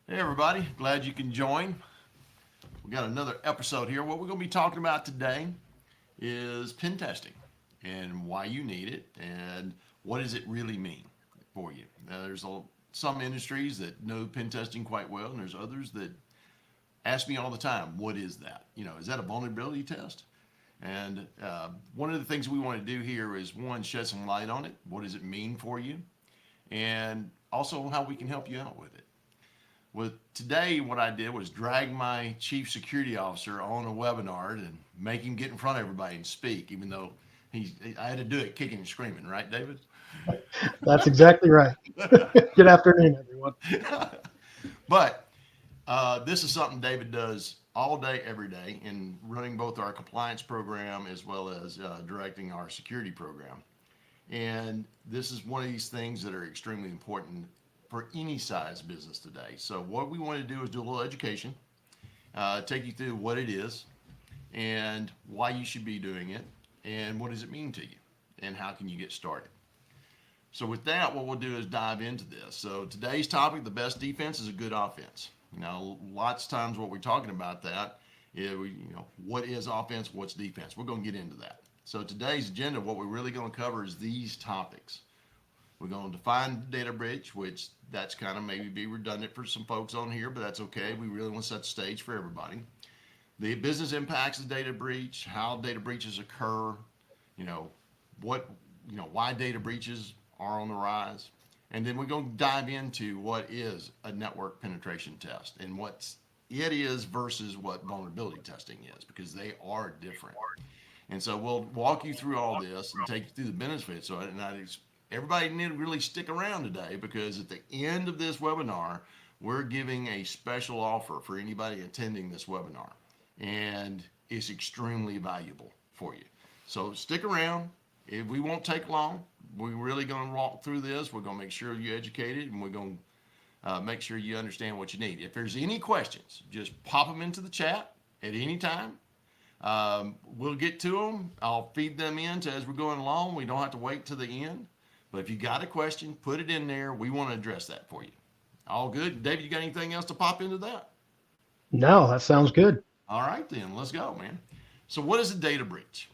Hey everybody, glad you can join. We got another episode here. What we're going to be talking about today is pen testing and why you need it and what does it really mean for you. Now, some industries that know pen testing quite well, and there's others that ask me all the time, "What is that? Is that a vulnerability test?" And one of the things we want to do here is one, shed some light on it. What does it mean for you? And also how we can help you out with it. Well, today what I did was drag my chief security officer on a webinar and make him get in front of everybody and speak, even though I had to do it kicking and screaming, right, David? That's exactly right. Good afternoon, everyone. But this is something David does all day, every day, in running both our compliance program as well as directing our security program. And this is one of these things that are extremely important for any size business today. So, what we want to do is do a little education, take you through what it is and why you should be doing it, and what does it mean to you, and how can you get started. So, with that, what we'll do is dive into this. So, today's topic: the best defense is a good offense. Lots of times what we're talking about that is, what is offense, what's defense. We're going to get into that. So, today's agenda, what we're really going to cover is these topics. We're going to define data breach, which that's kind of maybe be redundant for some folks on here, but that's okay. We really want to set the stage for everybody. The business impacts of data breach, how data breaches occur, you know, what, why data breaches are on the rise. And then we're going to dive into what is a network penetration test and what it is versus what vulnerability testing is, because they are different. And so we'll walk you through all this and take you through the benefits of it. And everybody need to really stick around today, because at the end of this webinar, we're giving a special offer for anybody attending this webinar. And it's extremely valuable for you. So stick around. We won't take long. We're really going to walk through this. We're going to make sure you're educated, and we're going to make sure you understand what you need. If there's any questions, just pop them into the chat at any time. We'll get to them. I'll feed them in as we're going along. We don't have to wait to the end. But if you got a question, put it in there. We want to address that for you. All good. David, you got anything else to pop into that? No, that sounds good. All right, then. Let's go, man. So what is a data breach?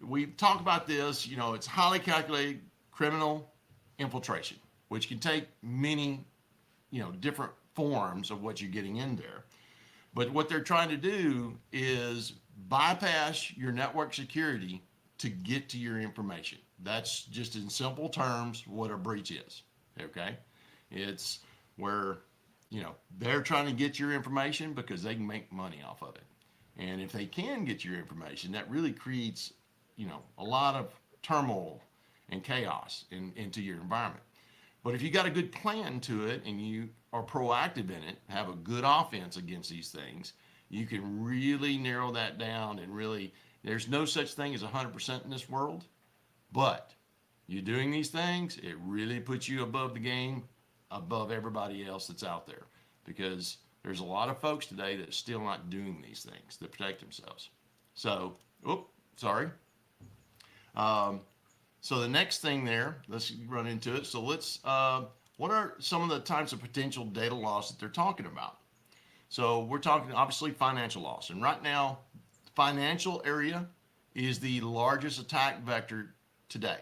We talk about this. It's highly calculated criminal infiltration, which can take many, different forms of what you're getting in there. But what they're trying to do is bypass your network security to get to your information. That's just in simple terms what a breach is. Okay? It's where, they're trying to get your information because they can make money off of it. And if they can get your information, that really creates, a lot of turmoil and chaos into your environment. But if you got a good plan to it and you are proactive in it, have a good offense against these things, you can really narrow that down and really, there's no such thing as 100% in this world, but you doing these things, it really puts you above the game, above everybody else that's out there, because there's a lot of folks today that are still not doing these things to protect themselves. So, sorry. Um, so the next thing there, let's run into it. So what are some of the types of potential data loss that they're talking about? So we're talking obviously financial loss. And right now, financial area is the largest attack vector today.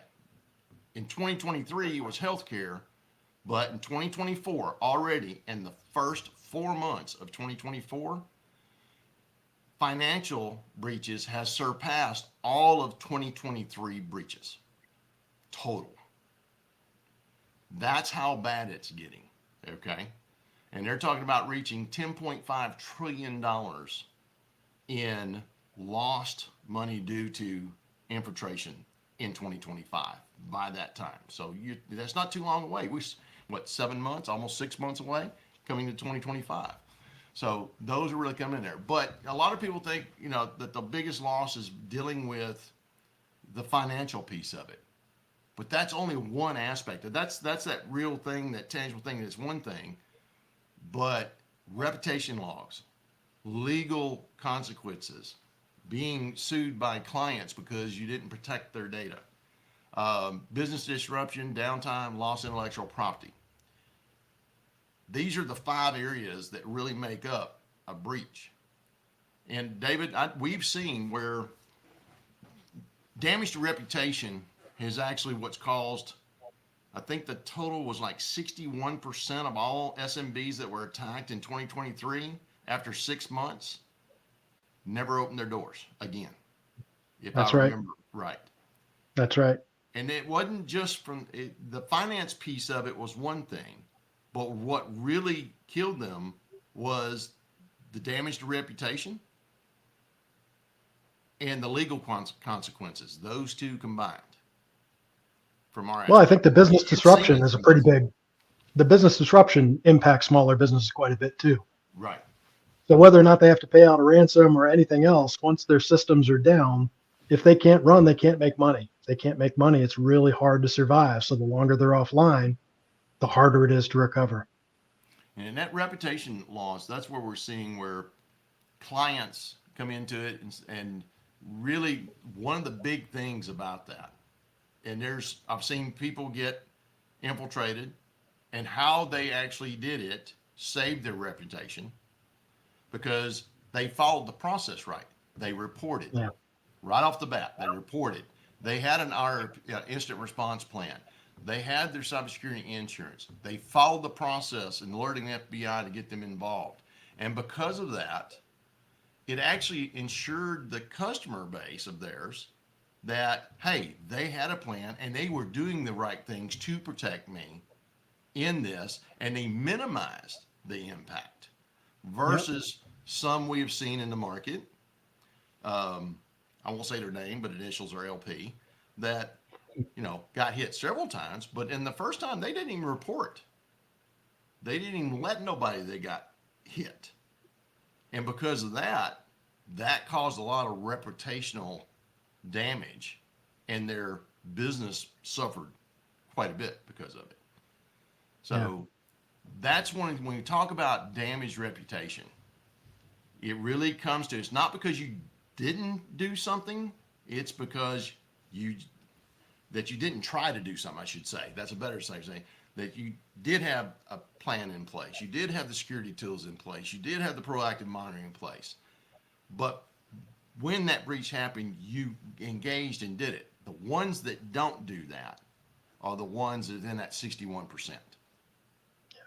In 2023, it was healthcare, but in 2024, already in the first 4 months of 2024, financial breaches has surpassed all of 2023 breaches total. That's how bad it's getting, okay? And they're talking about reaching $10.5 trillion in lost money due to infiltration in 2025 by that time. So that's not too long away. 7 months, almost 6 months away, coming to 2025. So those are really coming in there. But a lot of people think, that the biggest loss is dealing with the financial piece of it. But that's only one aspect. That's that real thing, that tangible thing. That's one thing. But reputation loss, legal consequences, being sued by clients because you didn't protect their data, business disruption, downtime, lost intellectual property. these are the 5 areas that really make up a breach. And David, we've seen where damage to reputation has actually what's caused, I think the total was like 61% of all SMBs that were attacked in 2023 after 6 months never opened their doors again, if I That's right. remember right. That's right. And it wasn't just the finance piece of it was one thing, but what really killed them was the damage to reputation and the legal consequences, those two combined from our Well, I aspect. think the business You've seen disruption it is a some pretty places. big, the business disruption impacts smaller businesses quite a bit too. Right. So whether or not they have to pay out a ransom or anything else, once their systems are down, if they can't run, they can't make money. If they can't make money, it's really hard to survive. So the longer they're offline, the harder it is to recover. And in that reputation loss, that's where we're seeing where clients come into it and really one of the big things about that. And I've seen people get infiltrated and how they actually did it saved their reputation because they followed the process right. They reported Yeah. right off the bat. They reported. They had an instant response plan. They had their cybersecurity insurance. They followed the process and alerting the FBI to get them involved. And because of that, it actually ensured the customer base of theirs that, hey, they had a plan and they were doing the right things to protect me in this, and they minimized the impact Yep. versus some we have seen in the market. I won't say their name, but initials are LP, that got hit several times, but in the first time they didn't even report. They didn't even let nobody they got hit. And because of that, that caused a lot of reputational damage, and their business suffered quite a bit because of it. Yeah. So that's when you talk about damaged reputation, it really comes to it's not because you didn't do something, it's because you that you didn't try to do something, I should say. That's a better way of saying that you did have a plan in place. You did have the security tools in place. You did have the proactive monitoring in place. But when that breach happened, you engaged and did it. The ones that don't do that are the ones that are in that 61%,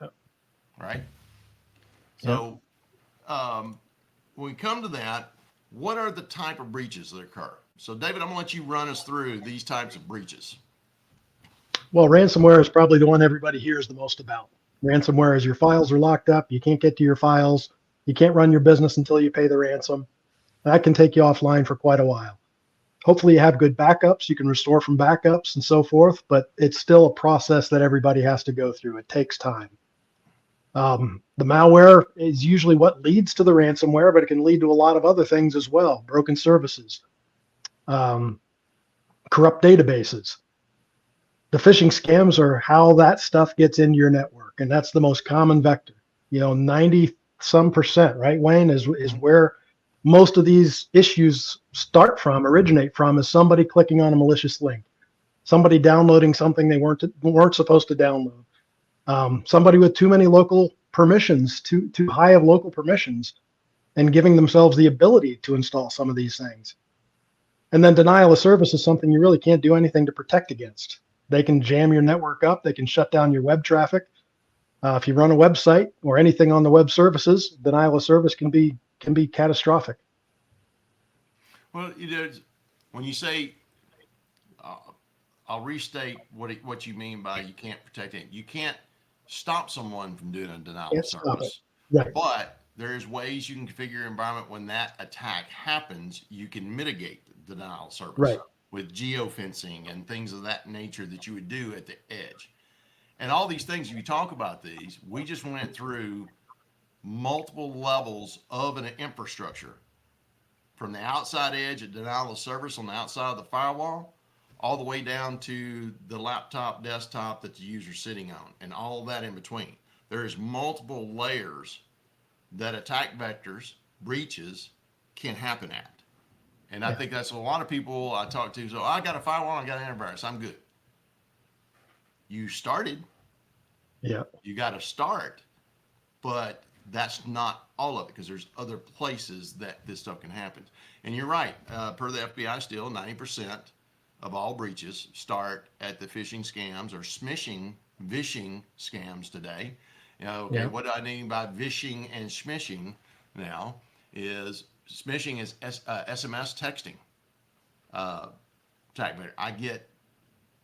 Yep. right? Yep. So when we come to that, what are the type of breaches that occur? So David, I'm gonna let you run us through these types of breaches. Well, ransomware is probably the one everybody hears the most about. Ransomware is your files are locked up. You can't get to your files. You can't run your business until you pay the ransom. That can take you offline for quite a while. Hopefully you have good backups. You can restore from backups and so forth, but it's still a process that everybody has to go through. It takes time. The malware is usually what leads to the ransomware, but it can lead to a lot of other things as well. Broken services, um, corrupt databases. The phishing scams are how that stuff gets into your network, and that's the most common vector. 90 some percent, right, Wayne, is Mhm. where most of these issues originate from, is somebody clicking on a malicious link, somebody downloading something they weren't supposed to download, somebody with too many local permissions, too high of local permissions, and giving themselves the ability to install some of these things. And then denial of service is something you really can't do anything to protect against. They can jam your network up. They can shut down your web traffic. If you run a website or anything on the web services, denial of service can be catastrophic. Well, when you say, uh, I'll restate what you mean by you can't protect it. You can't stop someone from doing a denial of Can't stop it. service, Right. but there's ways you can configure your environment when that attack happens. You can mitigate the denial of service Right. with geofencing and things of that nature that you would do at the edge. And all these things, if you talk about these, we just went through multiple levels of an infrastructure from the outside edge at denial of service on the outside of the firewall all the way down to the laptop desktop that the user's sitting on and all of that in between. There's multiple layers that attack vectors, breaches can happen at. And I Yeah. think that's a lot of people I talk to. So I got a firewall, I got an antivirus, I'm good. You started, Yeah. you got to start, but that's not all of it because there's other places that this stuff can happen. And you're right. Per the FBI, still 90% of all breaches start at the phishing scams or smishing, vishing scams today. Okay, Yeah. what I mean by vishing and smishing now is smishing is SMS texting. Uh, I get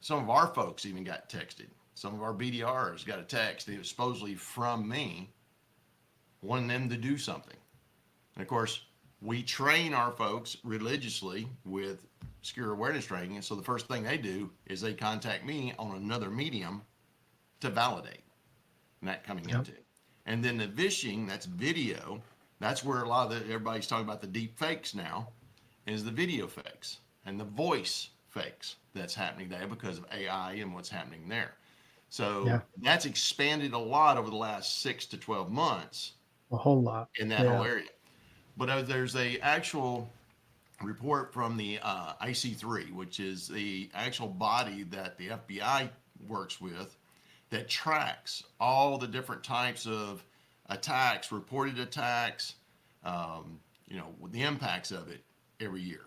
some of our folks even got texted. Some of our BDRs got a text. It was supposedly from me, wanting them to do something. And of course, we train our folks religiously with secure awareness training. And so the first thing they do is they contact me on another medium to validate that coming Yep. into it. And then the vishing, that's video. That's where a lot of everybody's talking about the deep fakes now, is the video fakes and the voice fakes that's happening there because of AI and what's happening there. So Yeah. that's expanded a lot over the last 6 to 12 months A whole lot. in that whole area. But there's a actual report from the IC3, which is the actual body that the FBI works with, that tracks all the different types of attacks, reported attacks, the impacts of it every year.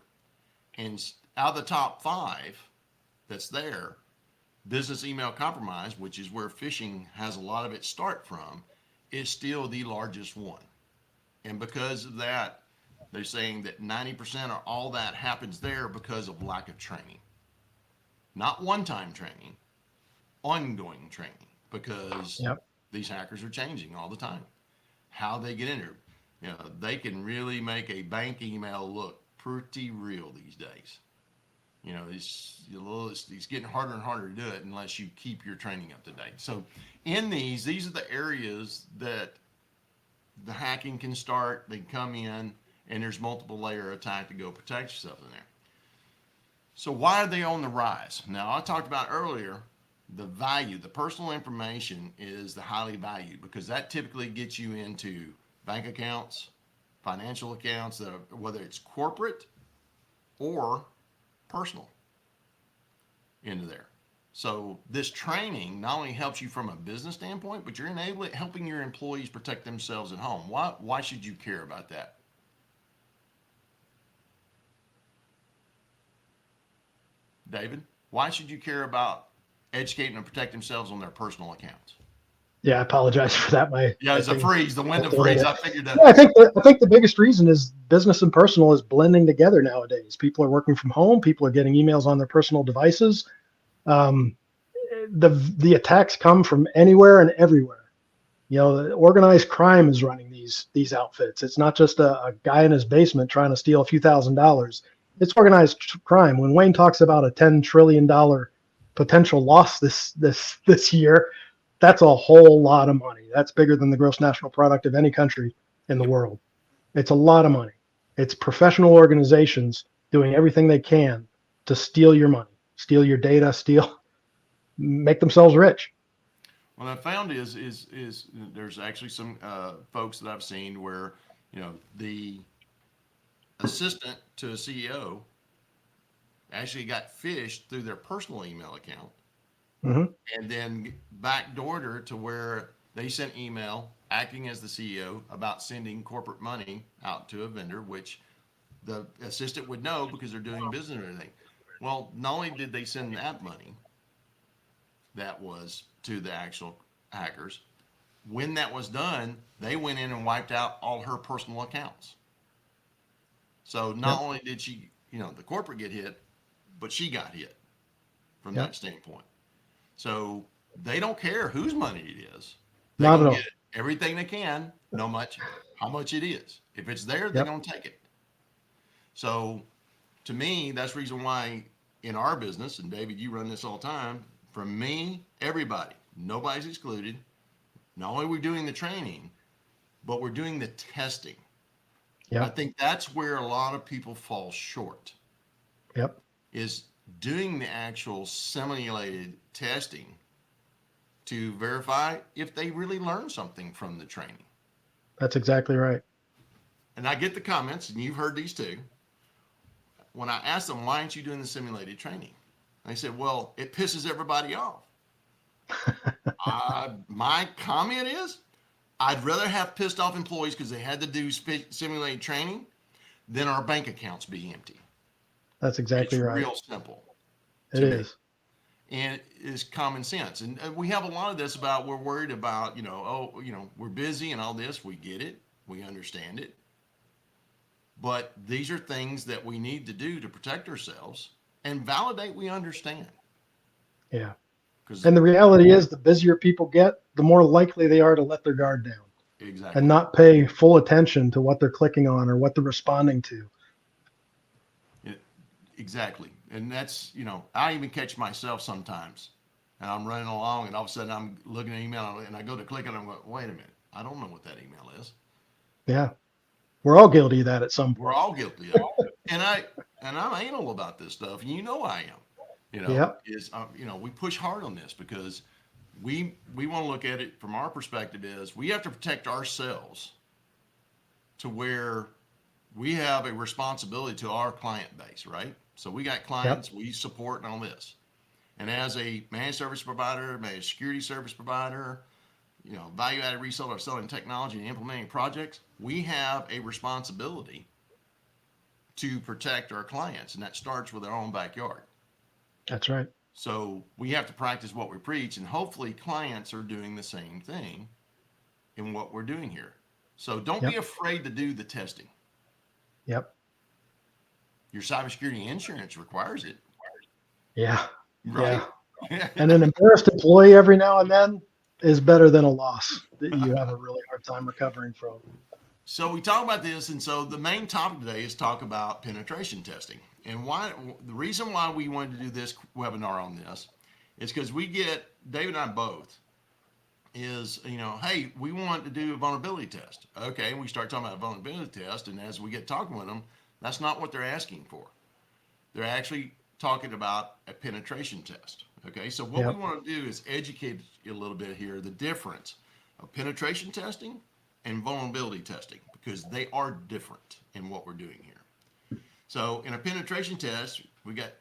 And out of the top 5 that's there, business email compromise, which is where phishing has a lot of its start from, is still the largest one. And because of that, they're saying that 90% of all that happens there because of lack of training. Not one-time training, ongoing training, because Yep. these hackers are changing all the time. How they get in there, they can really make a bank email look pretty real these days. It's getting harder and harder to do it unless you keep your training up to date. So in these are the areas that the hacking can start. They come in, and there's multiple layer attack to go protect yourself in there. So why are they on the rise? Now, I talked about earlier, the value, the personal information is the highly valued because that typically gets you into bank accounts, financial accounts, that are, whether it's corporate or personal, into there. So this training not only helps you from a business standpoint, but you're helping your employees protect themselves at home. Why should you care about that? David, why should you care about educating and protect themselves on their personal accounts? Yeah, I apologize for that. Yeah, it's a thing freeze, the window a little freeze. bit. I figured that. Yeah, I think the biggest reason is business and personal is blending together nowadays. People are working from home. People are getting emails on their personal devices. Um, the attacks come from anywhere and everywhere. Organized crime is running these outfits. It's not just a guy in his basement trying to steal a few $1,000s. It's organized crime. When Wayne talks about a $10 trillion potential loss this year, that's a whole lot of money. That's bigger than the gross national product of any country in the Yep. world. It's a lot of money. It's professional organizations doing everything they can to steal your money, steal your data, make themselves rich. What I found is there's actually some folks that I've seen where the assistant to a CEO actually got phished through their personal email account Hmm. and then backdoored her to where they sent email acting as the CEO about sending corporate money out to a vendor, which the assistant would know because they're doing business and everything. Well, not only did they send that money that was to the actual hackers, when that was done, they went in and wiped out all her personal accounts. So not Yep. only did she, the corporate get hit, but she got hit from Yep. that standpoint. So they don't care whose money it is. They're Not gonna at get all. everything they can, how much it is. If it's there, they're Yep. gonna take it. So to me, that's the reason why in our business, and David, you run this all the time, from me, everybody, nobody's excluded. Not only are we doing the training, but we're doing the testing. I Yep. think that's where a lot of people fall short, Yep. is doing the actual simulated testing to verify if they really learned something from the training. That's exactly right. And I get the comments, and you've heard these too. When I ask them, why aren't you doing the simulated training? They said, well, it pisses everybody off. My comment is, I'd rather have pissed off employees because they had to do simulated training than our bank accounts be empty. That's It's exactly right. real simple It to me. is. And it's common sense. And we have a lot of this about we're worried about, we're busy and all this. We get it. We understand it. But these are things that we need to do to protect ourselves and validate we understand. Yeah. Because And the reality is, the busier people get, the more likely they are to let their guard down and exactly. not pay full attention to what they're clicking on or what they're responding to. It, exactly. And that's, I even catch myself sometimes. And I'm running along and all of a sudden I'm looking at email and I go to click and I'm going, wait a minute. I don't know what that email is. Yeah. We're all guilty of that at some We're point. all guilty of it. And I'm anal about this stuff. And I am. Yeah. We push hard on this because we want to look at it from our perspective is we have to protect ourselves to where we have a responsibility to our client base, right? So we got Yep. clients we support and all this. And as a managed service provider, managed security service provider, value added reseller selling technology and implementing projects, we have a responsibility to protect our clients. And that starts with our own backyard. That's right. So we have to practice what we preach, and hopefully clients are doing the same thing in what we're doing here. So don't be Yep. afraid to do the testing. Yep. Your cybersecurity insurance requires it, Yeah. right? Yeah. And an embarrassed employee every now and then is better than a loss that you have a really hard time recovering from. So we talk about this, and so the main topic today is talk about penetration testing. And why the reason why we wanted to do this webinar on this is because we get David and I both is hey, we want to do a vulnerability test. Okay, we start talking about a vulnerability test, and as we get talking with them, that's not what they're asking for. They're actually talking about a penetration test. Okay, so what we Yep. want to do is educate you a little bit here the difference of penetration testing and vulnerability testing because they are different in what we're doing here. So in a penetration test, we've got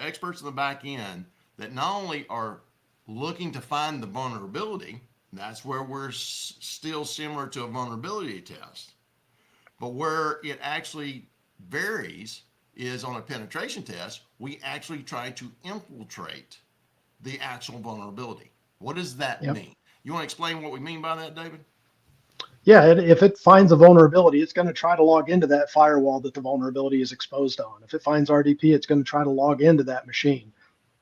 experts in the back end that not only are looking to find the vulnerability, that's where we're still similar to a vulnerability test, but where it actually varies is on a penetration test, we actually try to infiltrate the actual vulnerability. What does that Yep. mean? You want to explain what we mean by that, David? Yeah. If it finds a vulnerability, it's going to try to log into that firewall that the vulnerability is exposed on. If it finds RDP, it's going to try to log into that machine.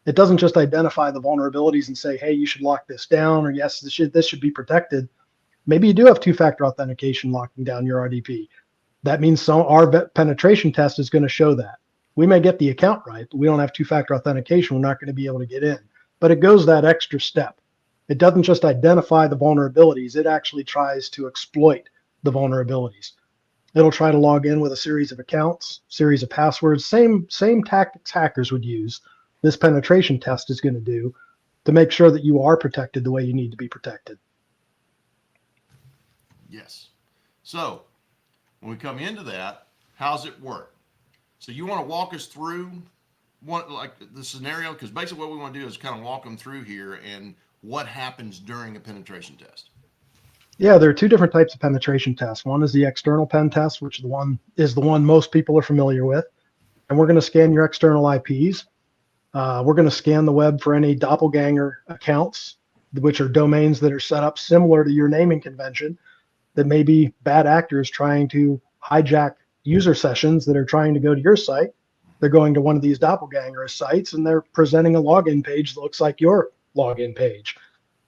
It doesn't just identify the vulnerabilities and say, hey, you should lock this down, or yes, this should be protected. Maybe you do have two-factor authentication locking down your RDP. That means our penetration test is going to show that. We may get the account right, but we don't have two-factor authentication. We're not going to be able to get in. But it goes that extra step. It doesn't just identify the vulnerabilities. It actually tries to exploit the vulnerabilities. It'll try to log in with a series of accounts, series of passwords, same tactics hackers would use. This penetration test is going to do to make sure that you are protected the way you need to be protected. Yes. So when we come into that, how's it work? So you want to walk us through like the scenario, because basically what we want to do is kind of walk them through here and what happens during a penetration test. Yeah, there are two different types of penetration tests. One is the external pen test, which is the one most people are familiar with. And we're going to scan your external IPs. We're going to scan the web for any doppelganger accounts, which are domains that are set up similar to your naming convention, that may be bad actors trying to hijack user sessions that are trying to go to your site. They're going to one of these doppelganger sites and they're presenting a login page that looks like your login page,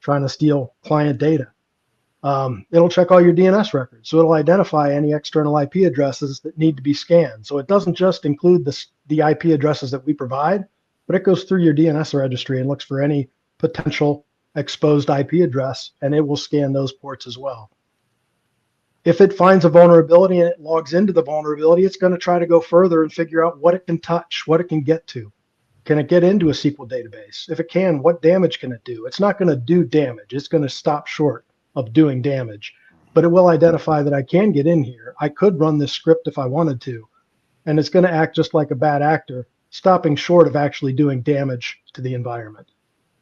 trying to steal client data. It'll check all your DNS records. So it'll identify any external IP addresses that need to be scanned. So it doesn't just include the IP addresses that we provide, but it goes through your DNS registry and looks for any potential exposed IP address, and it will scan those ports as well. If it finds a vulnerability and it logs into the vulnerability, it's going to try to go further and figure out what it can touch, what it can get to. Can it get into a SQL database? If it can, what damage can it do? It's not going to do damage. It's going to stop short of doing damage, but it will identify that I can get in here. I could run this script if I wanted to, and it's going to act just like a bad actor, stopping short of actually doing damage to the environment.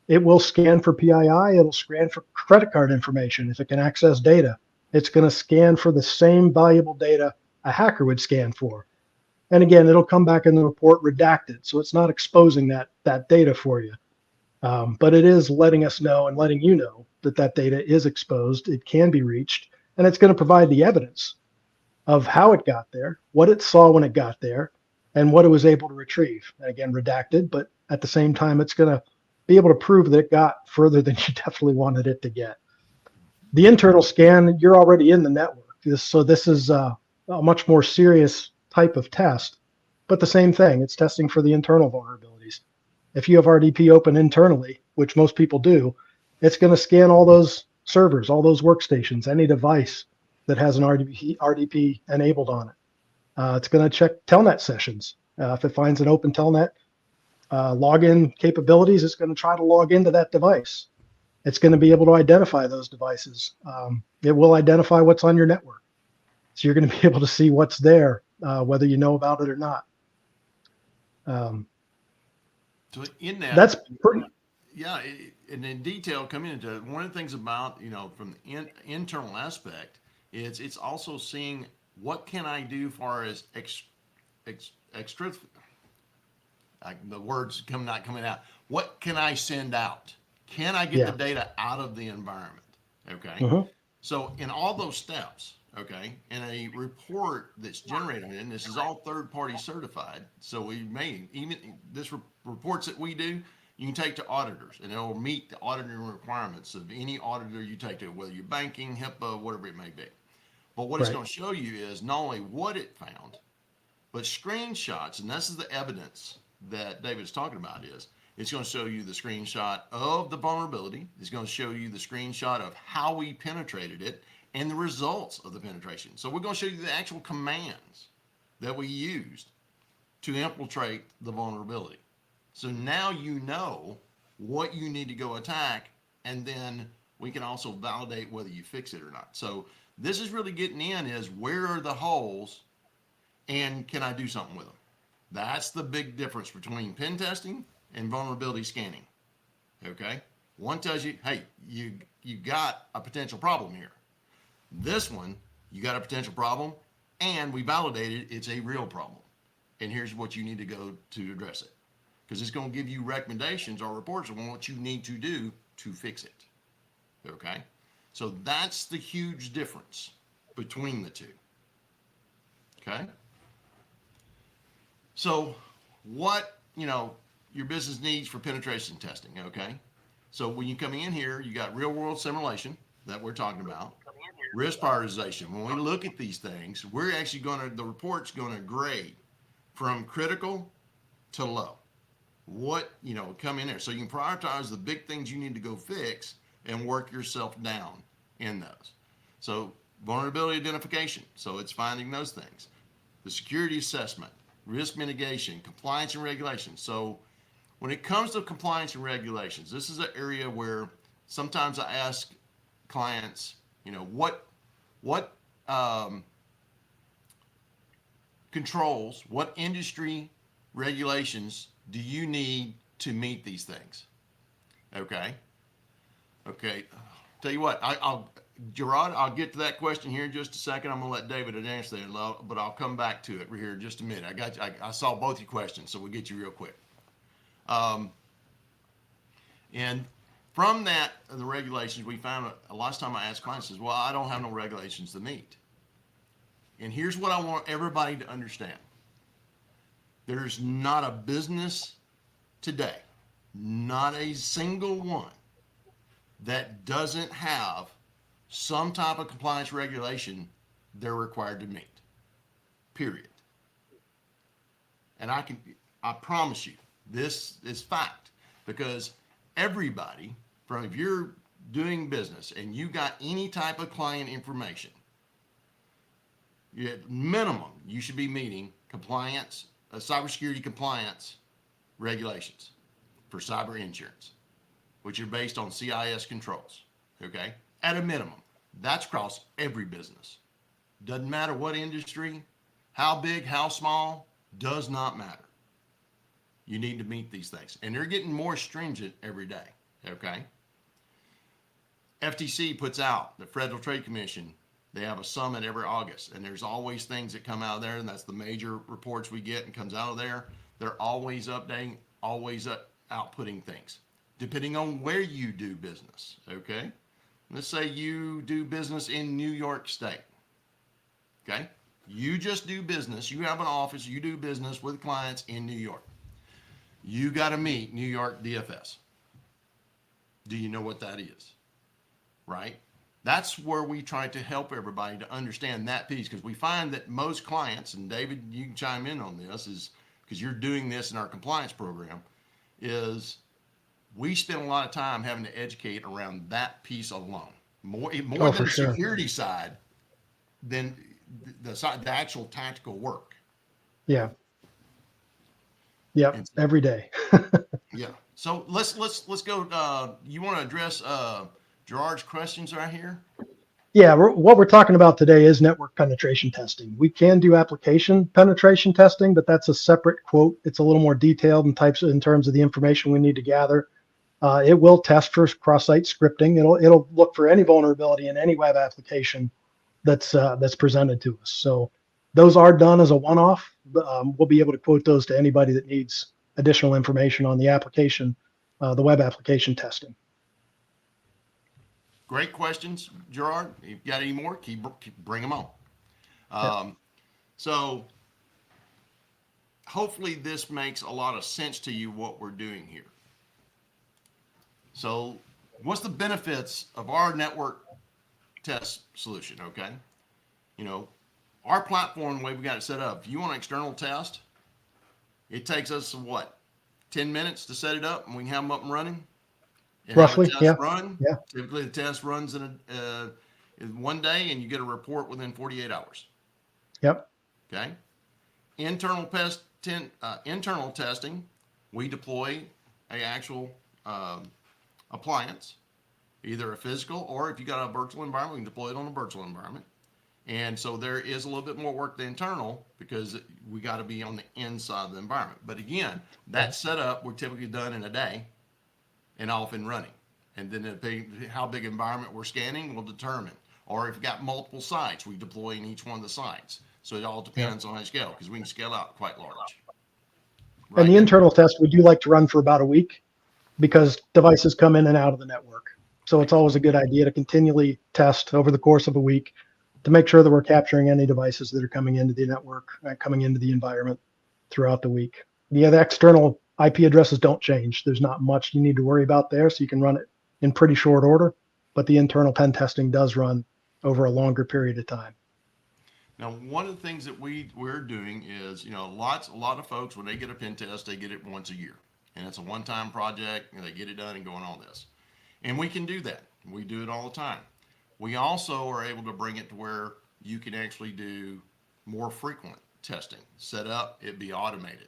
It will scan for PII. It'll scan for credit card information. If it can access data, it's going to scan for the same valuable data a hacker would scan for. And again, it'll come back in the report redacted. So it's not exposing that data for you. But it is letting us know and letting you know that that data is exposed. It can be reached, and it's going to provide the evidence of how it got there, what it saw when it got there, and what it was able to retrieve. And again, redacted, but at the same time, it's going to be able to prove that it got further than you definitely wanted it to get. The internal scan, you're already in the network. So this is a much more serious type of test, but the same thing. It's testing for the internal vulnerabilities. If you have RDP open internally, which most people do, it's going to scan all those servers, all those workstations, any device that has an RDP enabled on it. It's going to check telnet sessions. If it finds an open telnet login capabilities, it's going to try to log into that device. It's going to be able to identify those devices. It will identify what's on your network. So you're going to be able to see what's there, whether you know about it or not. So in that, That's pretty. yeah, and in detail coming into it, one of the things about, from the internal aspect, it's also seeing what can I do far as extra, the words not coming out. What can I send out? Can I get the Yeah. data out of the environment? Okay. Mhm. So in all those steps, okay, in a report that's generated, and this is all third party certified. So we may even this reports that we do, you can take to auditors, and it will meet the auditing requirements of any auditor you take to, whether you're banking, HIPAA, whatever it may be. But what it's Right. going to show you is not only what it found, but screenshots, and this is the evidence that David's talking about, is it's going to show you the screenshot of the vulnerability. It's going to show you the screenshot of how we penetrated it and the results of the penetration. So we're going to show you the actual commands that we used to infiltrate the vulnerability. So now you know what you need to go attack, and then we can also validate whether you fix it or not. So this is really getting in is where are the holes and can I do something with them? That's the big difference between pen testing and vulnerability scanning. Okay, one tells you, hey, you got a potential problem here. This one, you got a potential problem, and we validated it's a real problem, and here's what you need to go to address it, because it's going to give you recommendations or reports on what you need to do to fix it. Okay, so that's the huge difference between the two. Okay. So, what your business needs for penetration testing? Okay, so when you come in here, you got real world simulation that we're talking about, risk prioritization. When we look at these things, we're actually the report's going to grade from critical to low. What come in there, so you can prioritize the big things you need to go fix and work yourself down in those. So vulnerability identification, so it's finding those things. The security assessment, risk mitigation, compliance and regulations. So when it comes to compliance and regulations, this is an area where sometimes I ask clients, what controls, what industry regulations do you need to meet these things? Okay. Okay. Tell you what, I'll Gerard, I'll get to that question here in just a second. I'm going to let David answer that, but I'll come back to it here in just a minute. I got you. I saw both your questions, so we'll get you real quick. And from that, the regulations, we found a lot of time I ask clients is, well, I don't have no regulations to meet. And here's what I want everybody to understand. There's not a business today, not a single one, that doesn't have some type of compliance regulation they're required to meet. Period. And I promise you, this is fact, because everybody, from if you're doing business and you got any type of client information, at minimum, you should be meeting compliance, cybersecurity compliance regulations for cyber insurance, which are based on CIS controls. Okay, at a minimum, that's across every business. Doesn't matter what industry, how big, how small, does not matter. You need to meet these things, and they're getting more stringent every day. Okay. FTC puts out, the Federal Trade Commission, they have a summit every August, and there's always things that come out of there, and that's the major reports we get and comes out of there. They're always updating, always outputting things, depending on where you do business. Okay. Let's say you do business in New York State. Okay. You just do business. You have an office. You do business with clients in New York. You got to meet New York DFS. Do you know what that is? Right? That's where we try to help everybody to understand that piece, because we find that most clients, and David, you can chime in on this, is because you're doing this in our compliance program, is we spend a lot of time having to educate around that piece alone. More Oh, than for the sure. security side than the actual tactical work. Yeah. Yep. And so, Every day. yeah. So let's go. You want to address Gerard's questions right here? Yeah, what we're talking about today is network penetration testing. We can do application penetration testing, but that's a separate quote. It's a little more detailed in terms of the information we need to gather. It will test for cross-site scripting. It'll look for any vulnerability in any web application that's presented to us. So those are done as a one-off. We'll be able to quote those to anybody that needs additional information on the application, the web application testing. Great questions, Gerard. If you got any more, keep bring them on. Yep. So hopefully this makes a lot of sense to you what we're doing here. So what's the benefits of our network test solution? Okay. You know, our platform, the way we got it set up, if you want an external test, it takes us what, 10 minutes to set it up, and we can have them up and running and have a Roughly, test yeah. run. Yeah. Typically the test runs in one day, and you get a report within 48 hours. Yep. Okay. Internal testing, we deploy a actual appliance, either a physical, or if you got a virtual environment, we can deploy it on a virtual environment. And so there is a little bit more work than internal, because we got to be on the inside of the environment. But again, that setup we're typically done in a day and off and running. And then how big environment we're scanning will determine. Or if you've got multiple sites, we deploy in each one of the sites. So it all depends on how you scale, because we can scale out quite large. Right? And the internal test we do like to run for about a week, because devices come in and out of the network. So it's always a good idea to continually test over the course of a week to make sure that we're capturing any devices that are coming into the network, coming into the environment throughout the week. Yeah, the external IP addresses don't change. There's not much you need to worry about there, so you can run it in pretty short order, but the internal pen testing does run over a longer period of time. Now, one of the things that we're doing is, a lot of folks, when they get a pen test, they get it once a year, and it's a one-time project, and they get it done and go on all this. And we can do that. We do it all the time. We also are able to bring it to where you can actually do more frequent testing. Set up, it be automated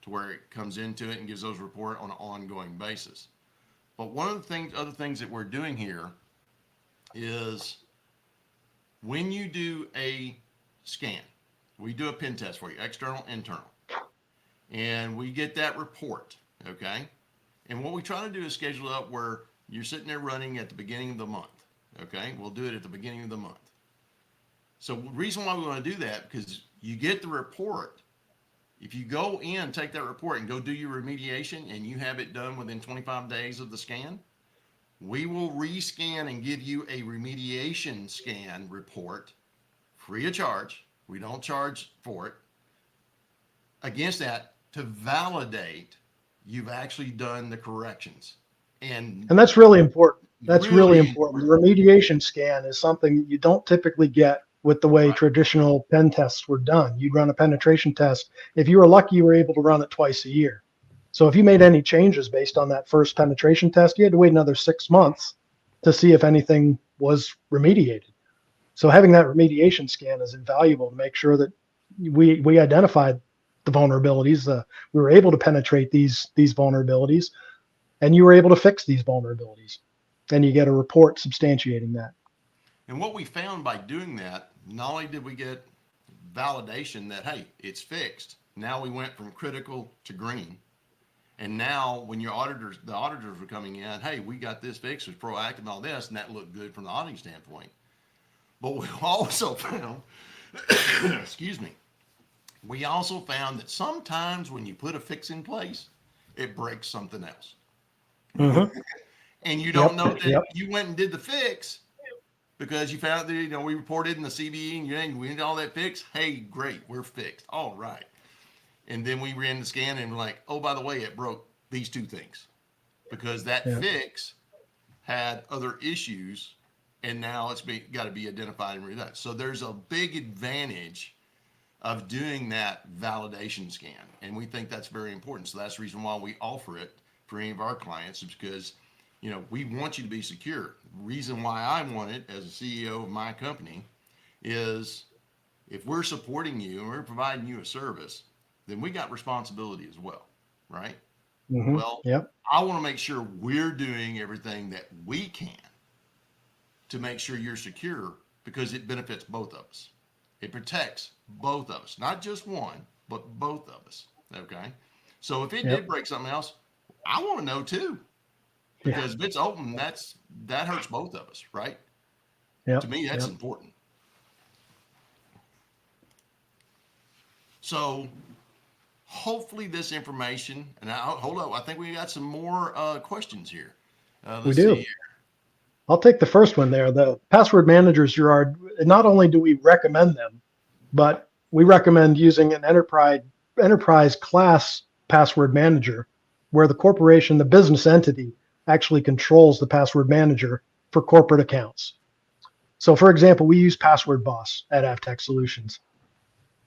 to where it comes into it and gives those reports on an ongoing basis. But one of the other things that we're doing here is when you do a scan, we do a pen test for you, external, internal, and we get that report, okay? And what we try to do is schedule it up where you're sitting there running at the beginning of the month, okay? We'll do it at the beginning of the month. So the reason why we want to do that, because you get the report. If you go in, take that report and go do your remediation, and you have it done within 25 days of the scan, we will rescan and give you a remediation scan report free of charge. We don't charge for it. Against that, to validate you've actually done the corrections. And that's really important. That's really really important. The remediation scan is something that you don't typically get with the way Right. traditional pen tests were done. You'd run a penetration test. If you were lucky, you were able to run it twice a year. So if you made any changes based on that first penetration test, you had to wait another 6 months to see if anything was remediated. So having that remediation scan is invaluable to make sure that we identified the vulnerabilities. We were able to penetrate these vulnerabilities, and you were able to fix these vulnerabilities. And you get a report substantiating that. And what we found by doing that, not only did we get validation that, hey, it's fixed, now we went from critical to green. And now when the auditors were coming in, hey, we got this fixed, it's proactive and all this, and that looked good from the auditing standpoint. But we also found, excuse me, we also found that sometimes when you put a fix in place, it breaks something else. Mm-hmm. And you don't Yep. know that Yep. you went and did the fix because you found that, we reported in the CVE and we did all that fix. Hey, great, we're fixed. All right. And then we ran the scan and we're like, oh, by the way, it broke these two things because that Yeah. fix had other issues and now it's got to be identified and redone. So there's a big advantage of doing that validation scan. And we think that's very important. So that's the reason why we offer it for any of our clients is because, we want you to be secure. The reason why I want it as a CEO of my company is if we're supporting you and we're providing you a service, then we got responsibility as well, right? Mm-hmm. Well, Yep. I want to make sure we're doing everything that we can to make sure you're secure because it benefits both of us. It protects both of us, not just one, but both of us. Okay. So if it did Yep. break something else, I want to know too, Yeah. because if it's open, that hurts both of us, right? To Yep. me, that's Yep. important. So hopefully this information, and hold up, I think we got some more questions here. We Let's see. do. I'll take the first one there. The password managers, Gerard, not only do we recommend them, but we recommend using an enterprise class password manager where the corporation, the business entity, actually controls the password manager for corporate accounts. So for example, we use Password Boss at AvTek Solutions.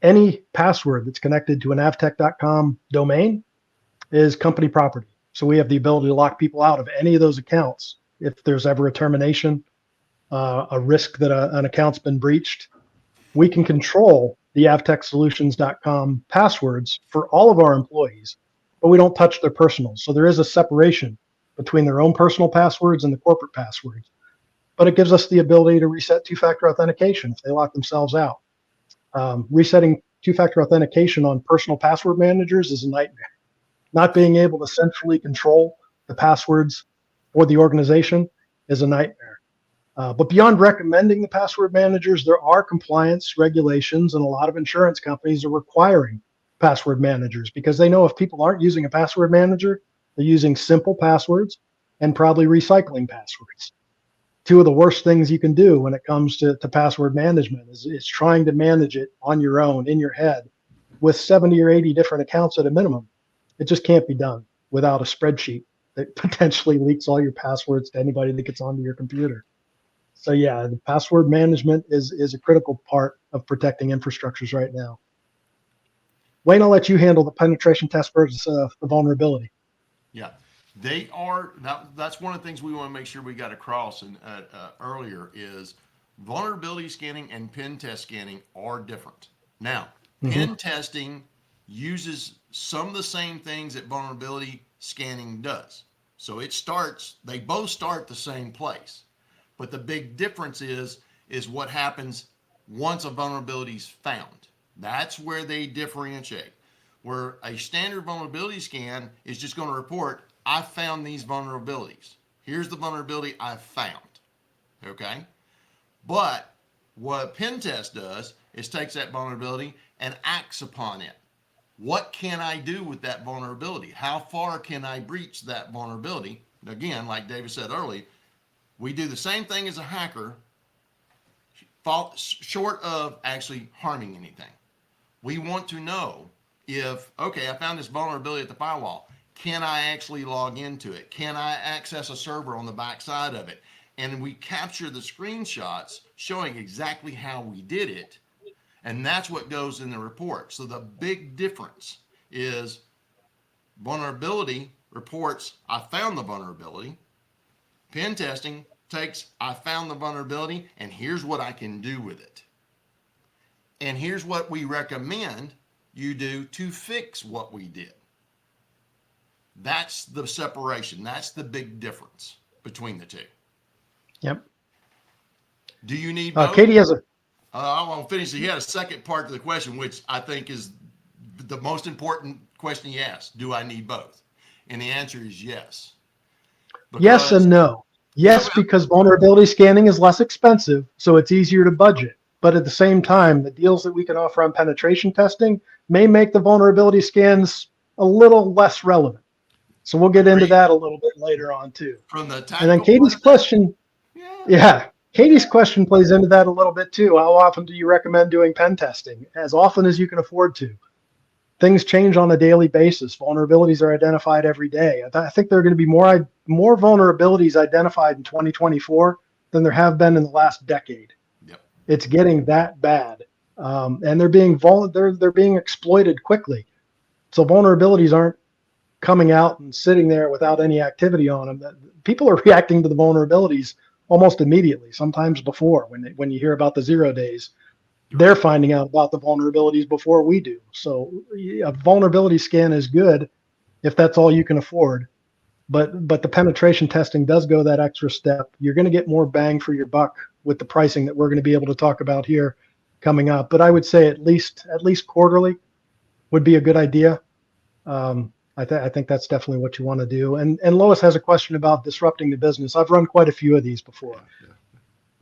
Any password that's connected to an avtek.com domain is company property. So we have the ability to lock people out of any of those accounts if there's ever a termination, a risk that an account's been breached. We can control the avteksolutions.com passwords for all of our employees, but we don't touch their personals. So there is a separation between their own personal passwords and the corporate passwords. But it gives us the ability to reset two-factor authentication if they lock themselves out. Resetting two-factor authentication on personal password managers is a nightmare. Not being able to centrally control the passwords for the organization is a nightmare. But beyond recommending the password managers, there are compliance regulations, and a lot of insurance companies are requiring password managers because they know if people aren't using a password manager, they're using simple passwords and probably recycling passwords. Two of the worst things you can do when it comes to password management is trying to manage it on your own in your head with 70 or 80 different accounts at a minimum. It just can't be done without a spreadsheet that potentially leaks all your passwords to anybody that gets onto your computer. So yeah, the password management is a critical part of protecting infrastructures right now. Wayne, I'll let you handle the penetration test versus the vulnerability. Yeah, they are. That's one of the things we want to make sure we got across and earlier is vulnerability scanning and pen test scanning are different. Now, Mm-hmm. pen testing uses some of the same things that vulnerability scanning does. So they both start the same place. But the big difference is what happens once a vulnerability is found. That's where they differentiate. Where a standard vulnerability scan is just going to report, I found these vulnerabilities. Here's the vulnerability I found. Okay? But what a pen test does is takes that vulnerability and acts upon it. What can I do with that vulnerability? How far can I breach that vulnerability? Again, like David said earlier, we do the same thing as a hacker, short of actually harming anything. We want to know if, okay, I found this vulnerability at the firewall. Can I actually log into it? Can I access a server on the backside of it? And we capture the screenshots showing exactly how we did it. And that's what goes in the report. So the big difference is vulnerability reports, I found the vulnerability. Pen testing takes, I found the vulnerability, and here's what I can do with it. And here's what we recommend you do to fix what we did. That's the separation. That's the big difference between the two. Yep. Do you need both? Katie has a I want to finish. He had a second part to the question, which I think is the most important question he asked. Do I need both? And the answer is yes. Yes Because, and no. yeah, Yes, because vulnerability scanning is less expensive, so it's easier to budget. But at the same time, the deals that we can offer on penetration testing may make the vulnerability scans a little less relevant. So we'll get into agreed. that a little bit later on too. From the And then tactical point Katie's of view, question, yeah, yeah, Katie's question plays into that a little bit too. How often do you recommend doing pen testing? As often as you can afford to. Things change on a daily basis. Vulnerabilities are identified every day. I think there are going to be more vulnerabilities identified in 2024 than there have been in the last decade. yep, It's getting that bad, and they're being exploited quickly. So vulnerabilities aren't coming out and sitting there without any activity on them. People are reacting to the vulnerabilities almost immediately. Sometimes before, when you hear about the 0 days, you're they're right. finding out about the vulnerabilities before we do. So a vulnerability scan is good if that's all you can afford. But the penetration testing does go that extra step. You're going to get more bang for your buck with the pricing that we're going to be able to talk about here coming up. But I would say at least quarterly would be a good idea. I think that's definitely what you want to do. And Lois has a question about disrupting the business. I've run quite a few of these before. Yeah, yeah.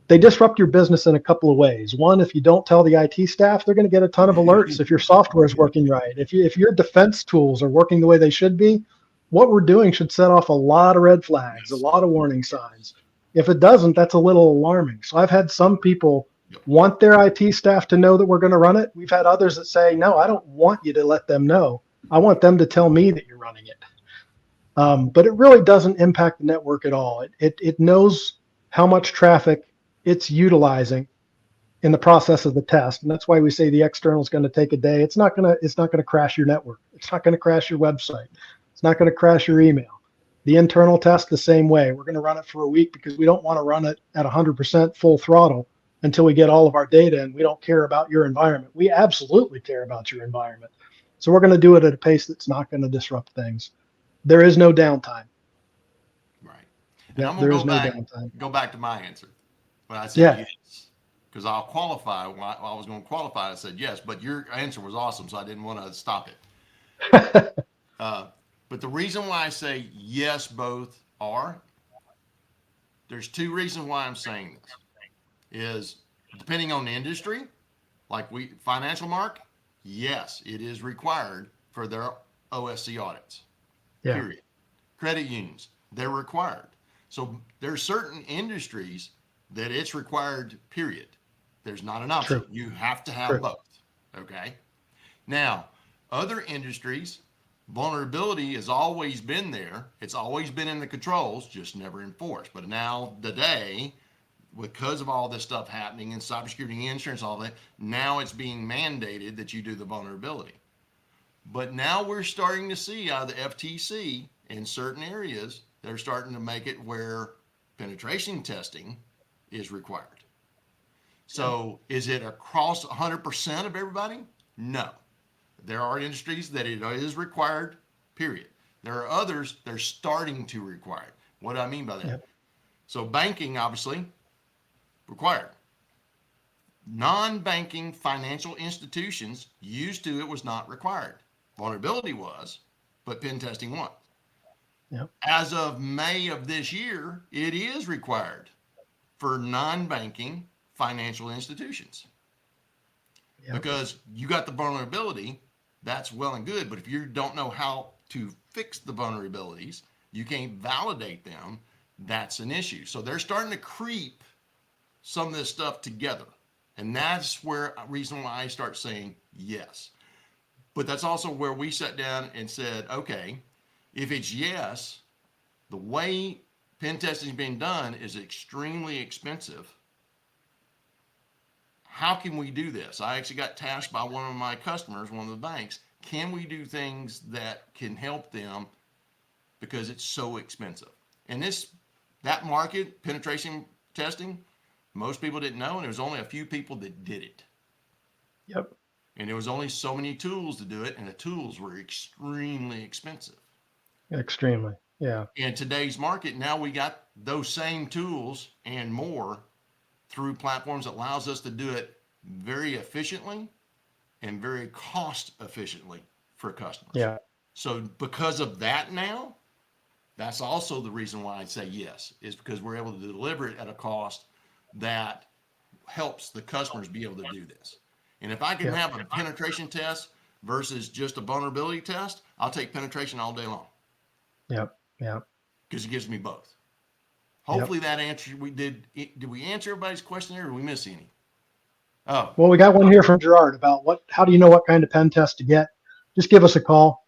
They disrupt your business in a couple of ways. One, if you don't tell the IT staff, they're going to get a ton of alerts if your software is working right. If your defense tools are working the way they should be, what we're doing should set off a lot of red flags, a Yes. lot of warning signs. If it doesn't, that's a little alarming. So I've had some people Yep. want their IT staff to know that we're going to run it. We've had others that say, no, I don't want you to let them know. I want them to tell me that you're running it. But it really doesn't impact the network at all. It knows how much traffic it's utilizing in the process of the test, and that's why we say the external is going to take a day. It's not going to crash your network. It's not going to crash your website. It's not going to crash your email. The internal test the same way. We're going to run it for a week because we don't want to run it at 100% full throttle until we get all of our data, and we don't care about your environment. We absolutely care about your environment. So we're going to do it at a pace that's not going to disrupt things. There is no downtime. Right. And Yeah, I'm gonna there is no downtime. go back to my answer when I said Yeah. yes, because I'll qualify. When I was going to qualify, I said yes, but your answer was awesome, so I didn't want to stop it. Uh, but the reason why I say yes, both are there's two reasons why I'm saying this is depending on the industry, like we financial mark, yes, it is required for their OSC audits. Yeah. Period. Credit unions, they're required. So there's certain industries that it's required, period. There's not an option. True. You have to have True. both. Okay. Now, other industries, vulnerability has always been there. It's always been in the controls, just never enforced. But now, today, because of all this stuff happening in cybersecurity, insurance, all that, now it's being mandated that you do the vulnerability. But now we're starting to see out of the FTC in certain areas, they're starting to make it where penetration testing is required. Yeah. So is it across 100% of everybody? No. There are industries that it is required, period. There are others they're starting to require it. What do I mean by Yeah. that? So banking, obviously, required. Non-banking financial institutions used to it was not required. Vulnerability was, but pen testing was. Yeah. As of May of this year, it is required for non-banking financial institutions Yeah. because you got the vulnerability. That's well and good, but if you don't know how to fix the vulnerabilities, you can't validate them. That's an issue. So they're starting to creep some of this stuff together. And that's where reason why I start saying yes. But that's also where we sat down and said, okay, if it's yes, the way pen testing is being done is extremely expensive. How can we do this? I actually got tasked by one of my customers, one of the banks. Can we do things that can help them because it's so expensive? And that market penetration testing, most people didn't know, and there was only a few people that did it. Yep. And there was only so many tools to do it, and the tools were extremely expensive. Extremely. Yeah. In today's market, now we got those same tools and more through platforms that allows us to do it very efficiently and very cost efficiently for customers. Yeah. So because of that now, that's also the reason why I say yes, is because we're able to deliver it at a cost that helps the customers be able to do this. And if I can Yeah. have a penetration test versus just a vulnerability test, I'll take penetration all day long Yep. Yep. because it gives me both. Yep. Hopefully that answered. We did. Did we answer everybody's question there, or did we miss any? Oh, Well, we got one here from Gerard about how do you know what kind of pen test to get? Just give us a call.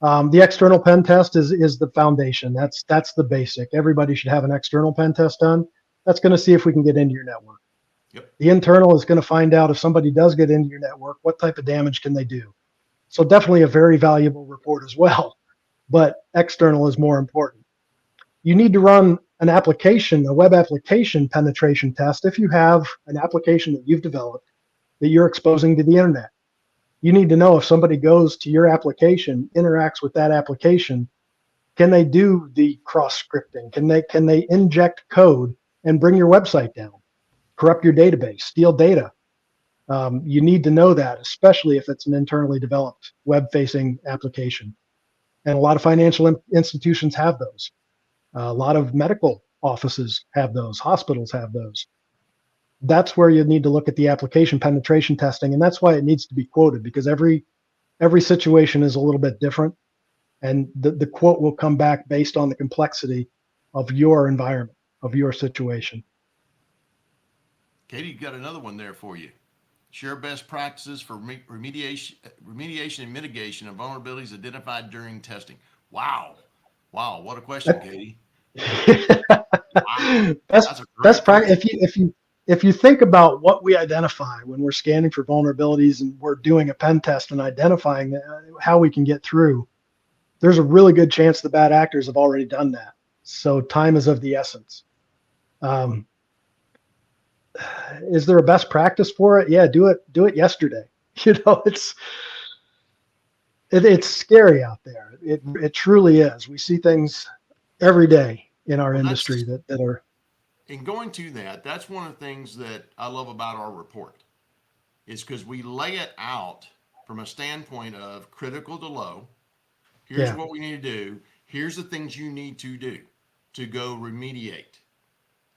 The external pen test is the foundation. That's the basic. Everybody should have an external pen test done. That's going to see if we can get into your network. yep. The internal is going to find out if somebody does get into your network, what type of damage can they do. So definitely a very valuable report as well, but external is more important. You need to run an application, a web application penetration test if you have an application that you've developed that you're exposing to the internet. You need to know if somebody goes to your application, interacts with that application, can they do the cross scripting? Can they inject code and bring your website down, corrupt your database, steal data? You need to know that, especially if it's an internally developed web-facing application. And a lot of financial institutions have those. A lot of medical offices have those. Hospitals have those. That's where you need to look at the application penetration testing, and that's why it needs to be quoted, because every situation is a little bit different, and the quote will come back based on the complexity of your environment, of your situation. Katie, got another one there for you. Share best practices for remediation and mitigation of vulnerabilities identified during testing. Wow, wow, what a question, Katie. Wow, best that's a best great practice. question. If you think about what we identify when we're scanning for vulnerabilities and we're doing a pen test and identifying how we can get through, there's a really good chance the bad actors have already done that. So time is of the essence. Um, is there a best practice for it? Yeah, do it yesterday. It's scary out there. It truly is. We see things every day in our Well, industry that's that are. in going to that. That's one of the things that I love about our report is because we lay it out from a standpoint of critical to low. Here's Yeah, what we need to do. Here's the things you need to do to go remediate.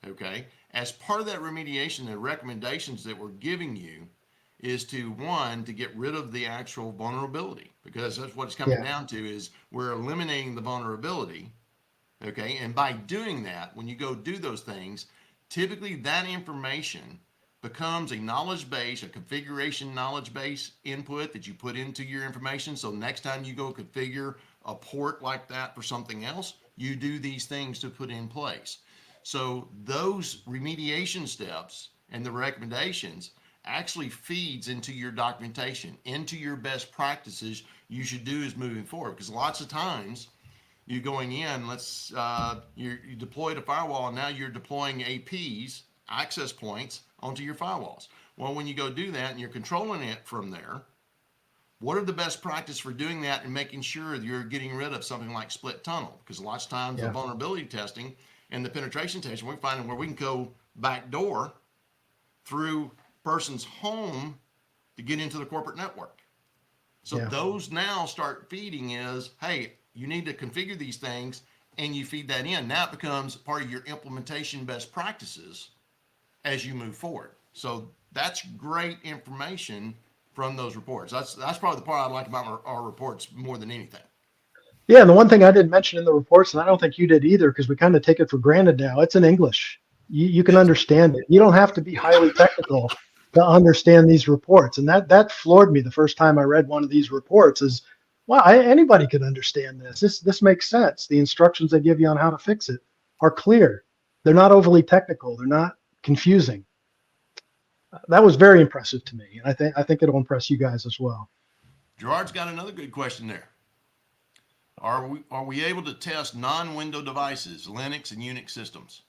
Okay. As part of that remediation, the recommendations that we're giving you is to one, to get rid of the actual vulnerability, because that's what it's coming yeah, down to is we're eliminating the vulnerability. Okay. And by doing that, when you go do those things, typically that information becomes a knowledge base, a configuration knowledge base input that you put into your information. So next time you go configure a port like that for something else, you do these things to put in place. So those remediation steps and the recommendations actually feeds into your documentation, into your best practices you should do is moving forward. Because lots of times you going in, you deployed a firewall and now you're deploying APs, access points, onto your firewalls. Well, when you go do that and you're controlling it from there, what are the best practice for doing that and making sure that you're getting rid of something like split tunnel? Because lots of times the yeah, vulnerability testing and the penetration testing, we're finding where we can go backdoor through person's home to get into the corporate network. So yeah. those now start feeding is, hey, you need to configure these things and you feed that in. Now it becomes part of your implementation best practices as you move forward. So that's great information from those reports. That's probably the part I like about our reports more than anything. Yeah, and the one thing I didn't mention in the reports, and I don't think you did either, because we kind of take it for granted now, it's in English. You can Yes. understand it. You don't have to be highly technical to understand these reports. And that floored me the first time I read one of these reports is, wow, anybody could understand this. This makes sense. The instructions they give you on how to fix it are clear. They're not overly technical. They're not confusing. That was very impressive to me. And I think it'll impress you guys as well. Gerard's got another good question there. Are we able to test non-window devices, Linux and Unix systems?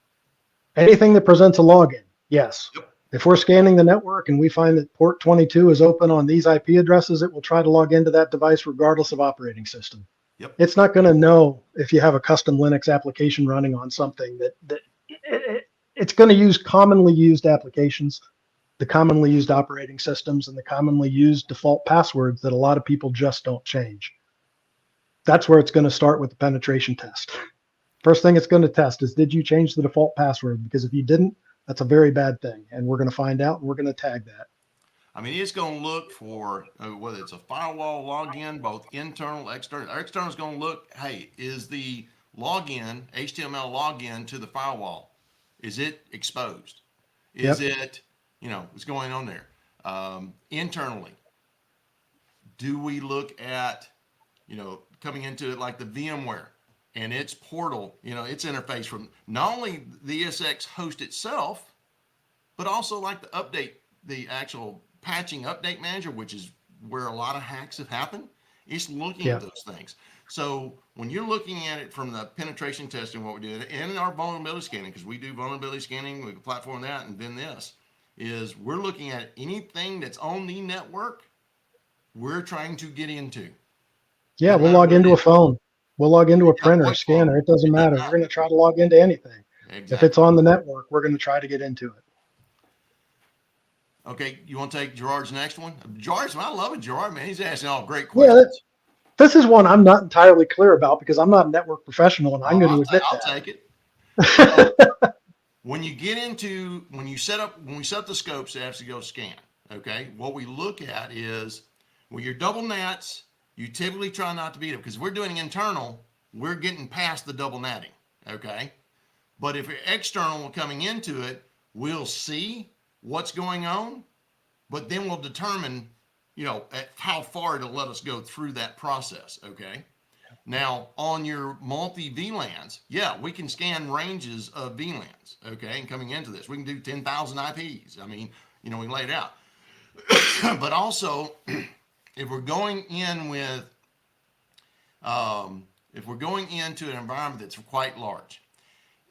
Anything that presents a login, yes. Yep. If we're scanning the network and we find that port 22 is open on these IP addresses, it will try to log into that device regardless of operating system. Yep. It's not going to know if you have a custom Linux application running on something it's going to use commonly used applications, the commonly used operating systems, and the commonly used default passwords that a lot of people just don't change. That's where it's going to start with the penetration test. First thing it's going to test is, did you change the default password? Because if you didn't, that's a very bad thing. And we're going to find out and we're going to tag that. I mean, it's going to look for whether it's a firewall login, both internal, external. External is going to look, hey, is the login, HTML login to the firewall, is it exposed? Is Yep. it, what's going on there? Internally, do we look at, coming into it like the VMware and its portal, its interface from not only the ESX host itself, but also like the actual patching update manager, which is where a lot of hacks have happened. It's looking Yeah. at those things. So when you're looking at it from the penetration testing, what we do, and our vulnerability scanning, because we do vulnerability scanning, we can platform that, and then this is we're looking at anything that's on the network we're trying to get into. Yeah. Doesn't We'll matter log what it into a is. phone. We'll log into a Yeah, printer, what phone? scanner. It doesn't It doesn't matter. We're matter. going to try to log into anything. If it's Exactly. on the network, we're going to try to get into it. Okay, you want to take Gerard's next one? Gerard's, I love it, Gerard, man. He's asking all great Yeah. questions. This is one I'm not entirely clear about because I'm not a network professional, and I'm going to admit I'll that. take it. So when you get into when we set up the scopes to actually go scan, okay, what we look at is when you're double nats, you typically try not to beat it because we're doing internal, we're getting past the double natting, okay. But if you're external coming into it, we'll see what's going on, but then we'll determine, at how far it'll let us go through that process, okay. Now, on your multi VLANs, yeah, we can scan ranges of VLANs, okay, and coming into this, we can do 10,000 IPs. I mean, we lay it out. But also, if we're going in with, if we're going into an environment that's quite large,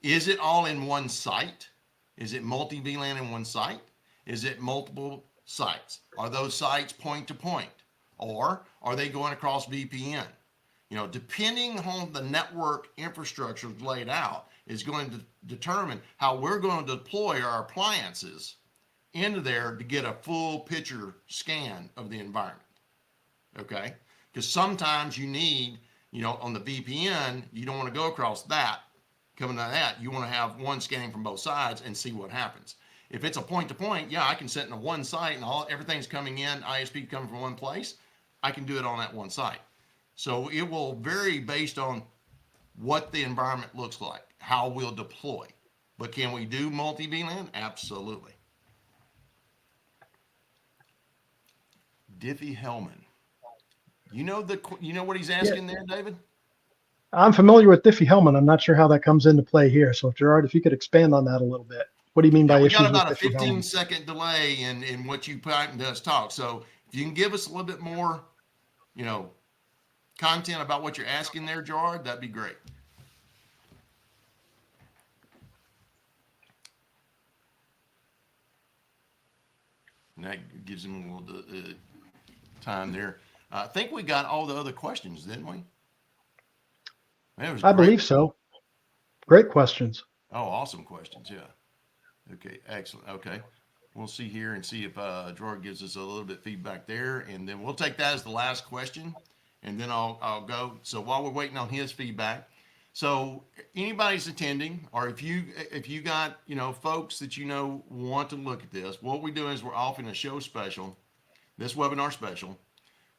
is it all in one site? Is it multi VLAN in one site? Is it multiple sites? Are those sites point to point? Or are they going across VPN? Depending on the network infrastructure laid out, is going to determine how we're going to deploy our appliances into there to get a full picture scan of the environment. Okay? Because sometimes you need, on the VPN, you don't want to go across that. Coming to that, you want to have one scanning from both sides and see what happens. If it's a point to point, yeah, I can set in one site and everything's coming in, ISP coming from one place. I can do it on that one site. So it will vary based on what the environment looks like, how we'll deploy. But can we do multi VLAN? Absolutely. Diffie Hellman. You know what he's Yeah. asking there, David? I'm familiar with Diffie-Hellman. I'm not sure how that comes into play here. So, Gerard, if you could expand on that a little bit. What do you mean Yeah, by we got issues with about a 15 Diffie-Hellman? second delay in what you put in us talk. So if you can give us a little bit more, you know, content about what you're asking there, Gerard, that'd be great. And that gives him a little time there. I think we got all the other questions, didn't we? That was I great. believe so. Great questions. Oh, awesome questions. Yeah. Okay. Excellent. Okay. We'll see here and see if Gerard gives us a little bit feedback there, and then we'll take that as the last question, and then I'll go. So while we're waiting on his feedback, so anybody's attending, or if you got folks that want to look at this, what we're doing is we're offering a show special, this webinar special,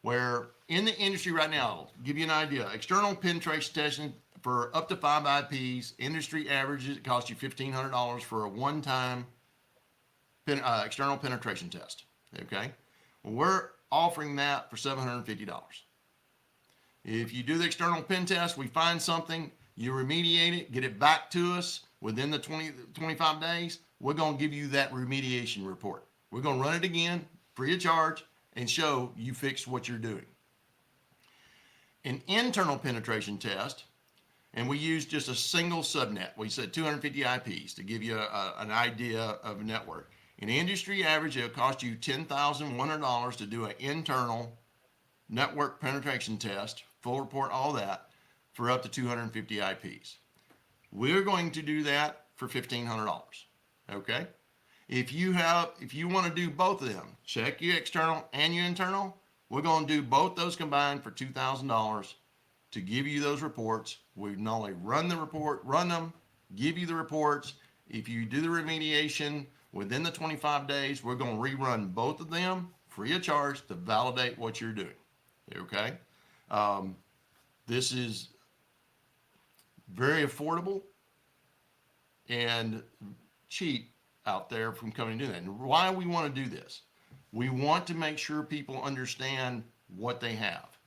where in the industry right now, I'll give you an idea. External penetration testing for up to 5 IPs, industry averages, it costs you $1,500 for a one-time external penetration test. Okay, well, we're offering that for $750. If you do the external pen test, we find something, you remediate it, get it back to us within the 25 days, we're going to give you that remediation report. We're going to run it again free of charge and show you fixed what you're doing. An internal penetration test, and we use just a single subnet. We said 250 IPs to give you an idea of a network. In industry average, it'll cost you $10,100 to do an internal network penetration test, full report, all that, for up to 250 IPs. We're going to do that for $1,500. Okay? If you want to do both of them, check your external and your internal, we're going to do both those combined for $2,000 to give you those reports. We not only run them, give you the reports. If you do the remediation within the 25 days, we're going to rerun both of them free of charge to validate what you're doing. Okay? This is very affordable and cheap out there from coming to do that. And why we want to do this? We want to make sure people understand what they have.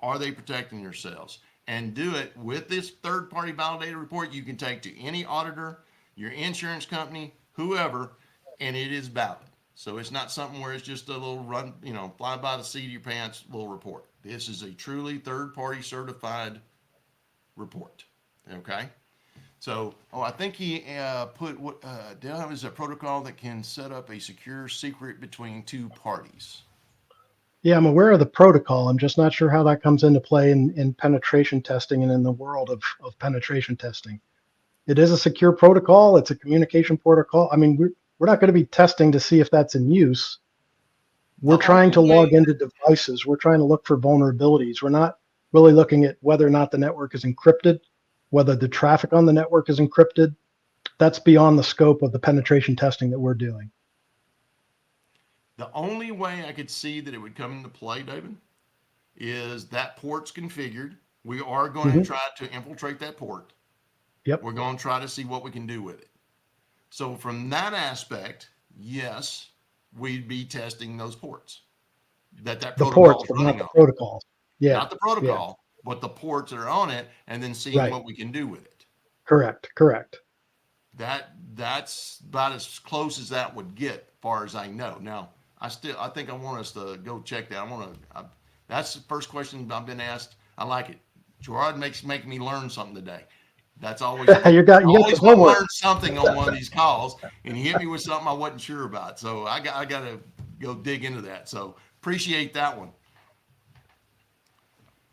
Are they protecting themselves? And do it with this third-party validated report you can take to any auditor, your insurance company, whoever, and it is valid. So it's not something where it's just a little run, fly by the seat of your pants little report. This is a truly third-party certified report. Okay? So, I think he put what Dale is a protocol that can set up a secure secret between two parties. Yeah, I'm aware of the protocol. I'm just not sure how that comes into play in penetration testing and in the world of penetration testing. It is a secure protocol. It's a communication protocol. I mean, we're not going to be testing to see if that's in use. We're trying to log into devices. We're trying to look for vulnerabilities. We're not really looking at whether or not the network is encrypted, whether the traffic on the network is encrypted. That's beyond the scope of the penetration testing that we're doing. The only way I could see that it would come into play, David, is that port's configured. We are going to try to infiltrate that port. Yep. We're going to try to see what we can do with it. So from that aspect, yes, we'd be testing those ports. That The protocol ports, is but running not the on. protocols. Yeah. Not the protocol, but the ports that are on it, and then seeing what we can do with it. Correct. That's about as close as that would get, as far as I know. Now, I think I want us to go check that. That's the first question I've been asked. I like it. Gerard makes me learn something today. That's always you got always some want to homework. learn something on one of these calls, and he hit me with something I wasn't sure about. So I got to go dig into that. So appreciate that one.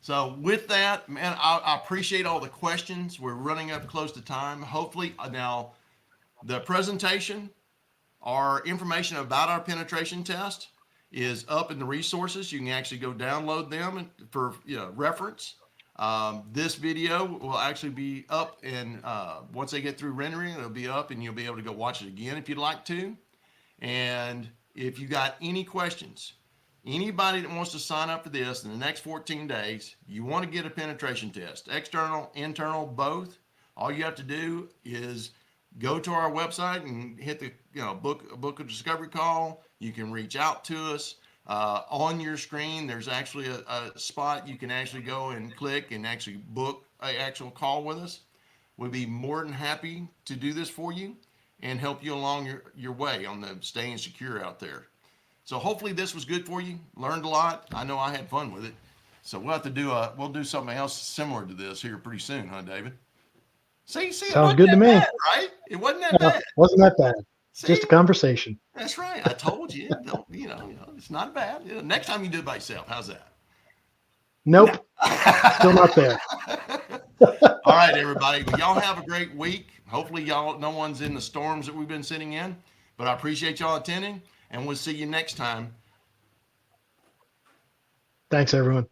So with that, man, I appreciate all the questions. We're running up close to time. Hopefully, now the presentation, our information about our penetration test is up in the resources. You can actually go download them for reference. This video will actually be up, and once they get through rendering, it'll be up, and you'll be able to go watch it again if you'd like to. And if you got any questions, anybody that wants to sign up for this in the next 14 days, you want to get a penetration test, external, internal, both. All you have to do is go to our website and hit the book a discovery call. You can reach out to us. On your screen, there's actually a spot you can actually go and click and actually book an actual call with us. We'd be more than happy to do this for you and help you along your way on the staying secure out there. So hopefully this was good for you. Learned a lot. I know I had fun with it. So we'll have to we'll do something else similar to this here pretty soon, huh, David? See, sounds good to me. bad, right? It wasn't that bad. Wasn't that bad? See? Just a conversation. That's right. I told you. Don't, it's not bad. Next time you do it by yourself, how's that? Nope. Still not there. All right, everybody. Well, y'all have a great week. Hopefully, no one's in the storms that we've been sitting in. But I appreciate y'all attending, and we'll see you next time. Thanks, everyone.